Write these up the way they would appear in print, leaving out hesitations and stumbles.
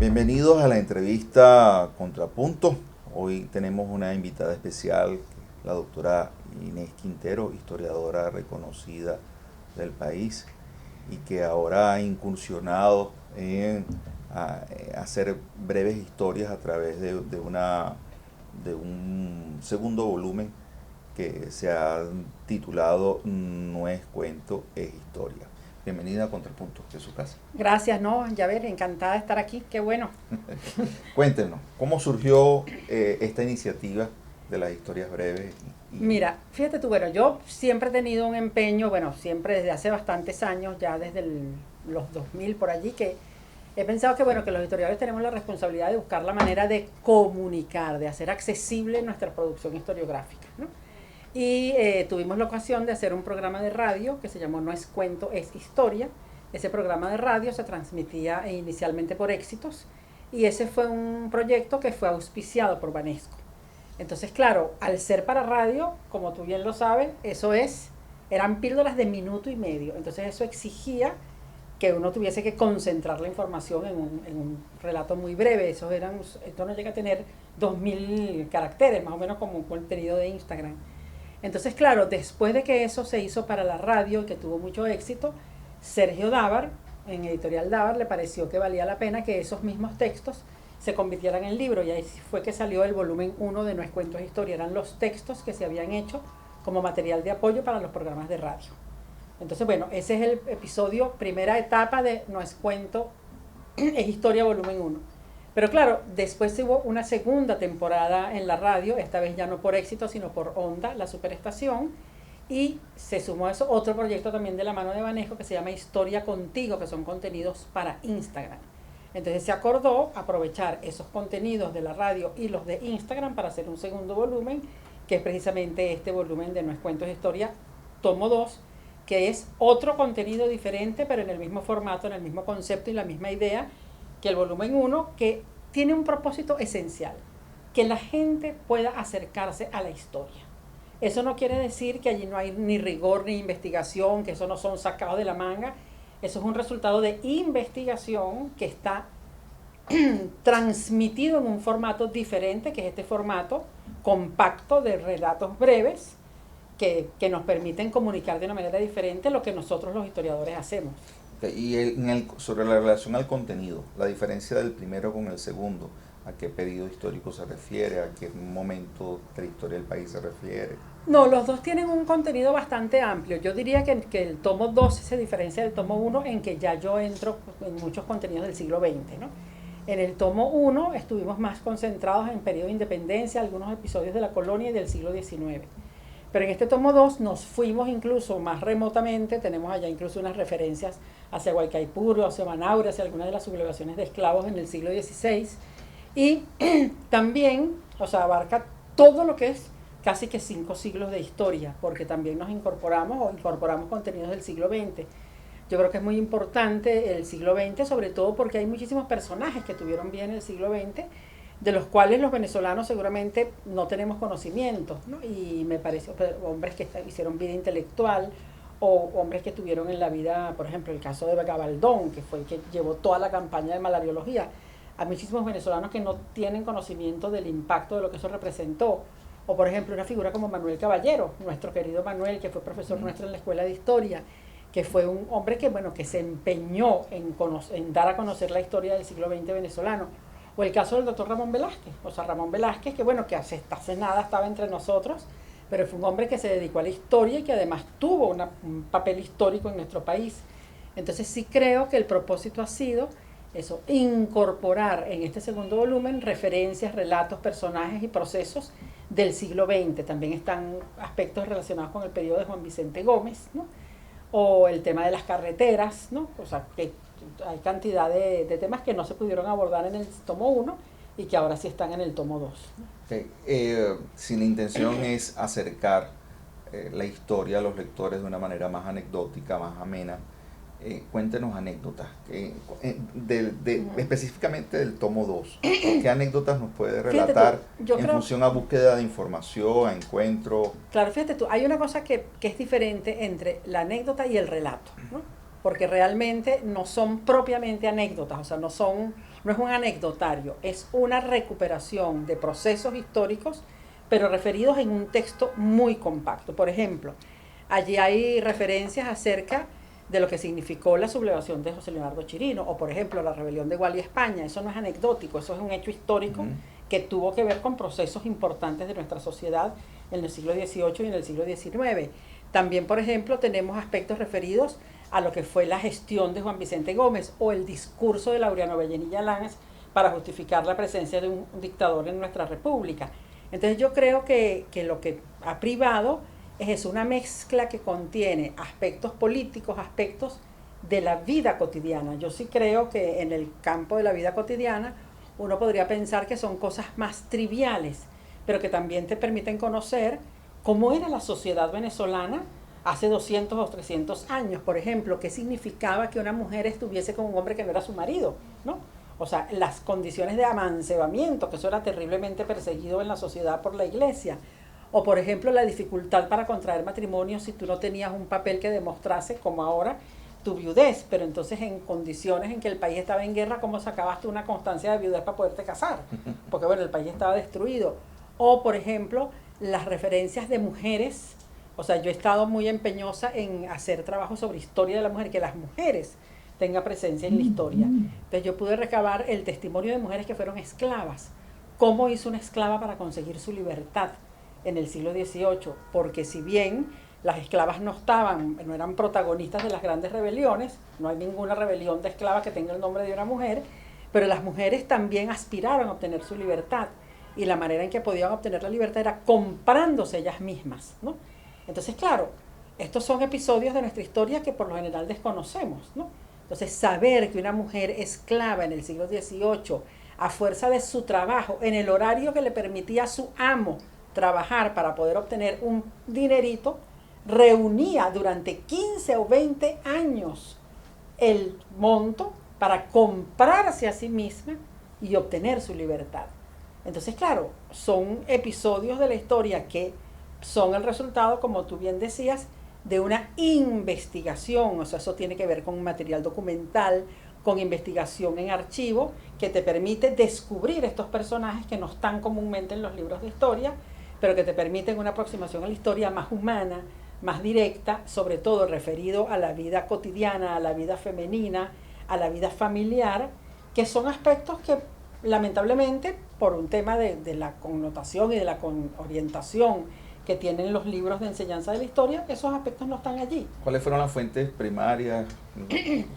Bienvenidos a la entrevista Contrapunto. Hoy tenemos una invitada especial, la doctora Inés Quintero, historiadora reconocida del país y que ahora ha incursionado en hacer breves historias a través de un segundo volumen que se ha titulado No es cuento, es historia. Bienvenida a Contrapunto, de su casa. Gracias, no, ya ver, encantada de estar aquí, qué bueno. Cuéntenos, ¿cómo surgió esta iniciativa de las historias breves? Mira, fíjate tú, bueno, yo siempre he tenido un empeño, bueno, siempre desde hace bastantes años, ya desde los 2000 por allí, que he pensado que, bueno, que los historiadores tenemos la responsabilidad de buscar la manera de comunicar, de hacer accesible nuestra producción historiográfica, ¿no? Y tuvimos la ocasión de hacer un programa de radio que se llamó No es cuento, es historia. Ese programa de radio se transmitía inicialmente por Éxitos y ese fue un proyecto que fue auspiciado por Banesco. Entonces, claro, al ser para radio, como tú bien lo sabes, eran píldoras de minuto y medio. Entonces eso exigía que uno tuviese que concentrar la información en un relato muy breve. Esto no llega a tener 2000 caracteres, más o menos como un contenido de Instagram. Entonces, claro, después de que eso se hizo para la radio y que tuvo mucho éxito, Sergio Dávar, en Editorial Dávar, le pareció que valía la pena que esos mismos textos se convirtieran en libro, y ahí fue que salió el volumen 1 de No es cuento, es historia. Eran los textos que se habían hecho como material de apoyo para los programas de radio. Entonces, bueno, ese es el episodio, primera etapa de No es cuento, es historia, volumen 1. Pero claro, después hubo una segunda temporada en la radio, esta vez ya no por Éxito, sino por Onda, la superestación, y se sumó a eso otro proyecto también de la mano de Banesco que se llama Historia Contigo, que son contenidos para Instagram. Entonces se acordó aprovechar esos contenidos de la radio y los de Instagram para hacer un segundo volumen, que es precisamente este volumen de No es cuento, es historia, tomo 2, que es otro contenido diferente, pero en el mismo formato, en el mismo concepto y la misma idea que el volumen 1, que tiene un propósito esencial, que la gente pueda acercarse a la historia. Eso no quiere decir que allí no hay ni rigor ni investigación, que eso no son sacados de la manga. Eso es un resultado de investigación que está transmitido en un formato diferente, que es este formato compacto de relatos breves que nos permiten comunicar de una manera diferente lo que nosotros los historiadores hacemos. Y sobre la relación al contenido, la diferencia del primero con el segundo, ¿a qué periodo histórico se refiere? ¿A qué momento de la historia del país se refiere? No, los dos tienen un contenido bastante amplio. Yo diría que el tomo 2 se diferencia del tomo 1 en que ya yo entro en muchos contenidos del siglo XX, ¿no? En el tomo 1 estuvimos más concentrados en periodo de independencia, algunos episodios de la colonia y del siglo XIX. Pero en este tomo 2 nos fuimos incluso más remotamente, tenemos allá incluso unas referencias hacia Guaycaipuro, hacia Manaure, hacia algunas de las sublevaciones de esclavos en el siglo XVI. Y también, o sea, abarca todo lo que es casi que 5 siglos de historia, porque también nos incorporamos contenidos del siglo XX. Yo creo que es muy importante el siglo XX, sobre todo porque hay muchísimos personajes que tuvieron bien el siglo XX, de los cuales los venezolanos seguramente no tenemos conocimiento, ¿no? Y me parece, hombres que hicieron vida intelectual, o hombres que tuvieron en la vida, por ejemplo, el caso de Gabaldón, que fue el que llevó toda la campaña de malariología. Hay muchísimos venezolanos que no tienen conocimiento del impacto de lo que eso representó. O, por ejemplo, una figura como Manuel Caballero, nuestro querido Manuel, que fue profesor nuestro en la Escuela de Historia, que fue un hombre que se empeñó en dar a conocer la historia del siglo XX venezolano. O el caso del doctor Ramón Velázquez, o sea, Ramón Velázquez, que hace nada estaba entre nosotros, pero fue un hombre que se dedicó a la historia y que además tuvo un papel histórico en nuestro país. Entonces sí creo que el propósito ha sido eso, incorporar en este segundo volumen referencias, relatos, personajes y procesos del siglo XX. También están aspectos relacionados con el periodo de Juan Vicente Gómez, ¿no? O el tema de las carreteras, ¿no? O sea, que hay cantidad de temas que no se pudieron abordar en el tomo 1 y que ahora sí están en el tomo 2. Okay. Si la intención es acercar la historia a los lectores de una manera más anecdótica, más amena, cuéntenos anécdotas, específicamente del tomo 2. ¿Qué anécdotas nos puede relatar función a búsqueda de información, a encuentro? Claro, fíjate tú, hay una cosa que es diferente entre la anécdota y el relato, ¿no? Porque realmente no son propiamente anécdotas, o sea, no son no es un anecdotario, es una recuperación de procesos históricos, pero referidos en un texto muy compacto. Por ejemplo, allí hay referencias acerca de lo que significó la sublevación de José Leonardo Chirino, o por ejemplo la rebelión de Gualí España. Eso no es anecdótico, eso es un hecho histórico que tuvo que ver con procesos importantes de nuestra sociedad en el siglo XVIII y en el siglo XIX. También, por ejemplo, tenemos aspectos referidos a lo que fue la gestión de Juan Vicente Gómez o el discurso de Laureano Bellenilla Lanz para justificar la presencia de un dictador en nuestra república. Entonces yo creo que lo que ha privado es una mezcla que contiene aspectos políticos, aspectos de la vida cotidiana. Yo sí creo que en el campo de la vida cotidiana uno podría pensar que son cosas más triviales, pero que también te permiten conocer cómo era la sociedad venezolana hace 200 o 300 años, por ejemplo, qué significaba que una mujer estuviese con un hombre que no era su marido, ¿no? O sea, las condiciones de amancebamiento, que eso era terriblemente perseguido en la sociedad por la iglesia. O, por ejemplo, la dificultad para contraer matrimonio si tú no tenías un papel que demostrase, como ahora, tu viudez. Pero entonces, en condiciones en que el país estaba en guerra, ¿cómo sacabas tú una constancia de viudez para poderte casar? Porque, bueno, el país estaba destruido. O, por ejemplo, las referencias de mujeres. O sea, yo he estado muy empeñosa en hacer trabajo sobre historia de la mujer, que las mujeres tenga presencia en la historia. Entonces yo pude recabar el testimonio de mujeres que fueron esclavas. ¿Cómo hizo una esclava para conseguir su libertad en el siglo XVIII? Porque si bien las esclavas no eran protagonistas de las grandes rebeliones, no hay ninguna rebelión de esclavas que tenga el nombre de una mujer, pero las mujeres también aspiraron a obtener su libertad, y la manera en que podían obtener la libertad era comprándose ellas mismas, ¿no? Entonces, claro, estos son episodios de nuestra historia que por lo general desconocemos, ¿no? Entonces, saber que una mujer esclava en el siglo XVIII, a fuerza de su trabajo, en el horario que le permitía a su amo trabajar para poder obtener un dinerito, reunía durante 15 o 20 años el monto para comprarse a sí misma y obtener su libertad. Entonces, claro, son episodios de la historia que son el resultado, como tú bien decías, de una investigación. O sea, eso tiene que ver con material documental, con investigación en archivo, que te permite descubrir estos personajes que no están comúnmente en los libros de historia, pero que te permiten una aproximación a la historia más humana, más directa, sobre todo referido a la vida cotidiana, a la vida femenina, a la vida familiar, que son aspectos que lamentablemente, por un tema de la connotación y de la orientación que tienen los libros de enseñanza de la historia, esos aspectos no están allí. ¿Cuáles fueron las fuentes primarias,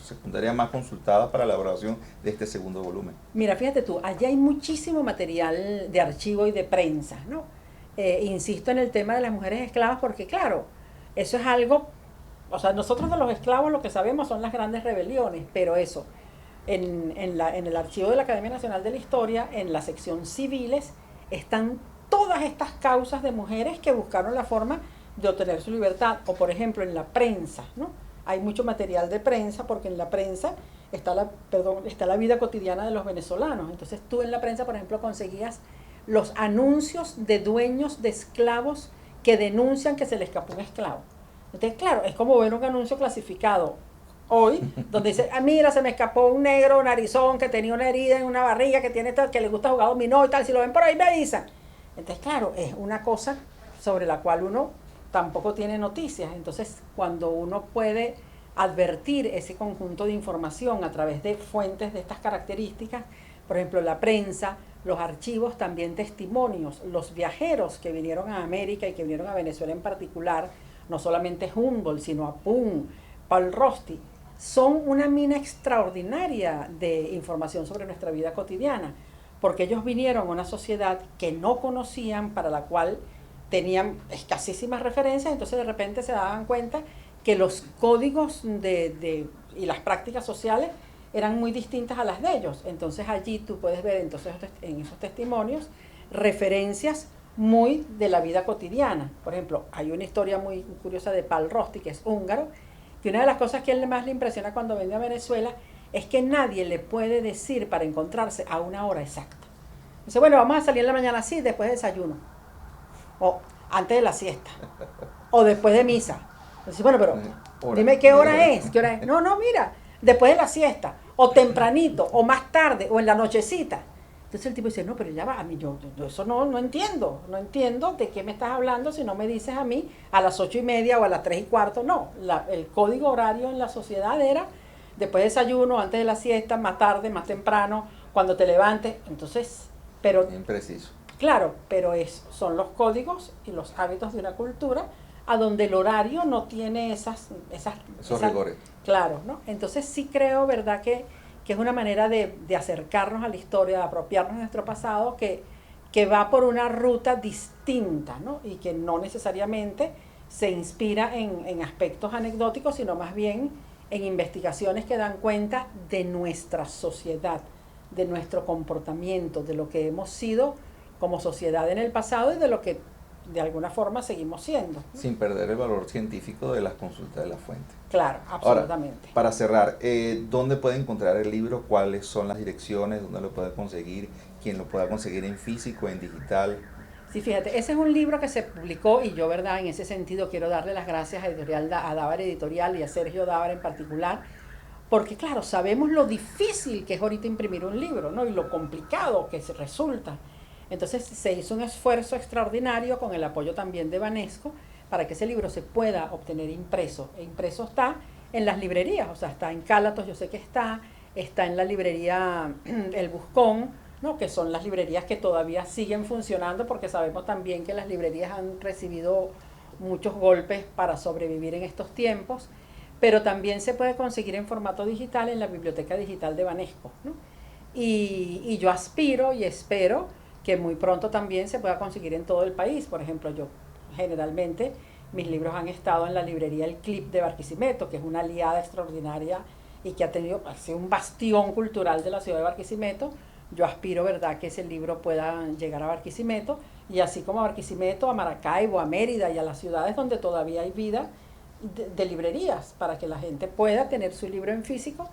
secundarias más consultadas para la elaboración de este segundo volumen? Mira, fíjate tú, allí hay muchísimo material de archivo y de prensa, ¿no? Insisto en el tema de las mujeres esclavas porque, claro, eso es algo, o sea, nosotros de los esclavos lo que sabemos son las grandes rebeliones, pero eso, en el archivo de la Academia Nacional de la Historia, en la sección civiles, están todas estas causas de mujeres que buscaron la forma de obtener su libertad. O por ejemplo en la prensa, ¿no? Hay mucho material de prensa porque en la prensa está la vida cotidiana de los venezolanos. Entonces tú en la prensa, por ejemplo, conseguías los anuncios de dueños de esclavos que denuncian que se le escapó un esclavo. Entonces, claro, es como ver un anuncio clasificado hoy, donde dice, mira, se me escapó un negro narizón que tenía una herida en una barriga, que tiene tal, que le gusta jugar dominó y tal, si lo ven por ahí me avisan. Entonces, claro, es una cosa sobre la cual uno tampoco tiene noticias. Entonces, cuando uno puede advertir ese conjunto de información a través de fuentes de estas características, por ejemplo, la prensa, los archivos, también testimonios, los viajeros que vinieron a América y que vinieron a Venezuela en particular, no solamente Humboldt, sino Apun, Paul Rosti, son una mina extraordinaria de información sobre nuestra vida cotidiana, porque ellos vinieron a una sociedad que no conocían, para la cual tenían escasísimas referencias, entonces de repente se daban cuenta que los códigos y las prácticas sociales eran muy distintas a las de ellos. Entonces allí tú puedes ver entonces en esos testimonios referencias muy de la vida cotidiana. Por ejemplo, hay una historia muy curiosa de Paul Rosti, que es húngaro, que una de las cosas que a él más le impresiona cuando viene a Venezuela es que nadie le puede decir para encontrarse a una hora exacta. Dice, bueno, vamos a salir en la mañana así, después del desayuno, o antes de la siesta, o después de misa. Dice, bueno, pero dime qué hora es, qué hora es. No, mira, después de la siesta, o tempranito, o más tarde, o en la nochecita. Entonces el tipo dice, no, pero ya va, a mí yo eso no entiendo, no entiendo de qué me estás hablando si no me dices a mí a las 8:30 o a las 3:15, no, el código horario en la sociedad era después de desayuno, antes de la siesta, más tarde, más temprano, cuando te levantes, entonces, pero... Bien preciso. Claro, pero son los códigos y los hábitos de una cultura a donde el horario no tiene esos rigores. Claro, ¿no? Entonces sí creo, ¿verdad?, que es una manera de acercarnos a la historia, de apropiarnos de nuestro pasado, que va por una ruta distinta, ¿no? Y que no necesariamente se inspira en aspectos anecdóticos, sino más bien en investigaciones que dan cuenta de nuestra sociedad, de nuestro comportamiento, de lo que hemos sido como sociedad en el pasado y de lo que de alguna forma seguimos siendo, ¿no? Sin perder el valor científico de las consultas de la fuente. Claro, absolutamente. Ahora, para cerrar, ¿dónde puede encontrar el libro? ¿Cuáles son las direcciones? ¿Dónde lo puede conseguir? ¿Quién lo pueda conseguir en físico, en digital? Sí, fíjate, ese es un libro que se publicó y yo, ¿verdad?, en ese sentido quiero darle las gracias a Dávar Editorial y a Sergio Dávar en particular, porque claro, sabemos lo difícil que es ahorita imprimir un libro, ¿no? Y lo complicado que se resulta. Entonces se hizo un esfuerzo extraordinario con el apoyo también de Banesco para que ese libro se pueda obtener impreso. E impreso está en las librerías, o sea, está en Cálatos, yo sé que está en la librería El Buscón, ¿no?, que son las librerías que todavía siguen funcionando, porque sabemos también que las librerías han recibido muchos golpes para sobrevivir en estos tiempos, pero también se puede conseguir en formato digital en la Biblioteca Digital de Banesco, ¿no? Y yo aspiro y espero que muy pronto también se pueda conseguir en todo el país. Por ejemplo, yo generalmente, mis libros han estado en la librería El Clip de Barquisimeto, que es una aliada extraordinaria y que ha sido un bastión cultural de la ciudad de Barquisimeto. Yo aspiro, ¿verdad?, que ese libro pueda llegar a Barquisimeto, y así como a Barquisimeto, a Maracaibo, a Mérida y a las ciudades donde todavía hay vida de librerías, para que la gente pueda tener su libro en físico,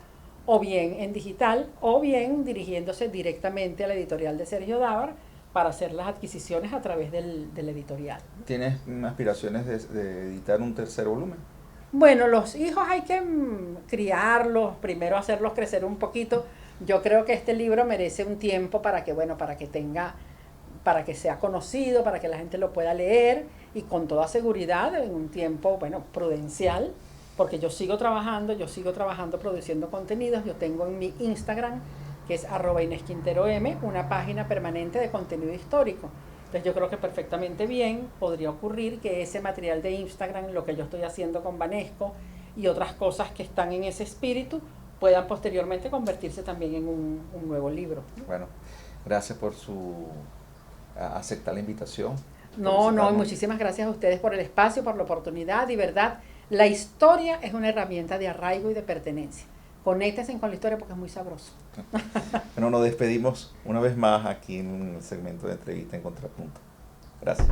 o bien en digital, o bien dirigiéndose directamente a la editorial de Sergio Dávar para hacer las adquisiciones a través del editorial. ¿Tienes aspiraciones de editar un tercer volumen? Bueno, los hijos hay que criarlos, primero hacerlos crecer un poquito. Yo creo que este libro merece un tiempo para que, bueno, para que sea conocido, para que la gente lo pueda leer, y con toda seguridad en un tiempo, bueno, prudencial, porque yo sigo trabajando produciendo contenidos. Yo tengo en mi Instagram, que es @InesQuinteroM, una página permanente de contenido histórico. Entonces yo creo que perfectamente bien podría ocurrir que ese material de Instagram, lo que yo estoy haciendo con Banesco y otras cosas que están en ese espíritu, puedan posteriormente convertirse también en un nuevo libro, ¿no? Bueno, gracias por aceptar la invitación. No, muchísimas gracias a ustedes por el espacio, por la oportunidad, y verdad, la historia es una herramienta de arraigo y de pertenencia. Conéctense con la historia porque es muy sabroso. Bueno, nos despedimos una vez más aquí en un segmento de entrevista en Contrapunto. Gracias.